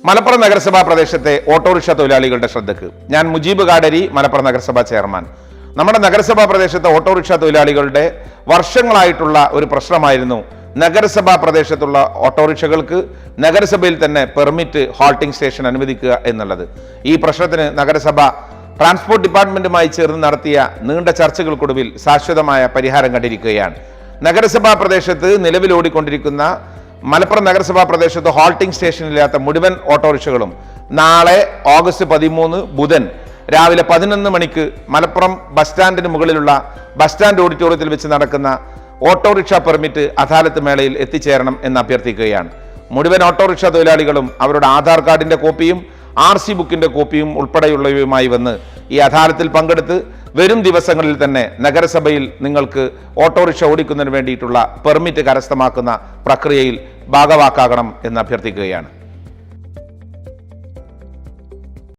മലപ്പുറം നഗരസഭാ പ്രദേശത്തെ ഓട്ടോറിക്ഷ തൊഴിലാളികളുടെ ശ്രദ്ധയ്ക്ക്. ഞാൻ മുജീബ് കാടരി, മലപ്പുറം നഗരസഭാ ചെയർമാൻ. നമ്മുടെ നഗരസഭാ പ്രദേശത്തെ ഓട്ടോറിക്ഷ തൊഴിലാളികളുടെ വർഷങ്ങളായിട്ടുള്ള ഒരു പ്രശ്നമായിരുന്നു നഗരസഭാ പ്രദേശത്തുള്ള ഓട്ടോറിക്ഷകൾക്ക് നഗരസഭയിൽ തന്നെ പെർമിറ്റ് ഹാൾട്ടിംഗ് സ്റ്റേഷൻ അനുവദിക്കുക എന്നുള്ളത്. ഈ പ്രശ്നത്തിന് നഗരസഭ ട്രാൻസ്പോർട്ട് ഡിപ്പാർട്ട്മെന്റുമായി ചേർന്ന് നടത്തിയ നീണ്ട ചർച്ചകൾക്കൊടുവിൽ ശാശ്വതമായ പരിഹാരം കണ്ടിരിക്കുകയാണ്. നഗരസഭാ പ്രദേശത്ത് നിലവിൽ ഓടിക്കൊണ്ടിരിക്കുന്ന മലപ്പുറം നഗരസഭാ പ്രദേശത്ത് ഹാൾട്ടിംഗ് സ്റ്റേഷനില്ലാത്ത മുഴുവൻ ഓട്ടോറിക്ഷകളും നാളെ ഓഗസ്റ്റ് 13 ബുധൻ രാവിലെ 11 മണിക്ക് മലപ്പുറം ബസ് സ്റ്റാൻഡിന് മുകളിലുള്ള ബസ് സ്റ്റാൻഡ് ഓഡിറ്റോറിയത്തിൽ വെച്ച് നടക്കുന്ന ഓട്ടോറിക്ഷ പെർമിറ്റ് അദാലത്ത് മേളയിൽ എത്തിച്ചേരണം എന്ന് അഭ്യർത്ഥിക്കുകയാണ്. മുഴുവൻ ഓട്ടോറിക്ഷ തൊഴിലാളികളും അവരുടെ ആധാർ കാർഡിന്റെ കോപ്പിയും RC ബുക്കിന്റെ കോപ്പിയും ഉൾപ്പെടെയുള്ളവയുമായി വന്ന് ഈ അദാലത്തിൽ പങ്കെടുത്ത് വരും ദിവസങ്ങളിൽ തന്നെ നഗരസഭയിൽ നിങ്ങൾക്ക് ഓട്ടോറിക്ഷ ഓടിക്കുന്നതിന് വേണ്ടിയിട്ടുള്ള പെർമിറ്റ് കരസ്ഥമാക്കുന്ന പ്രക്രിയയിൽ ഭാഗവാക്കാകണം എന്ന് അഭ്യർത്ഥിക്കുകയാണ്.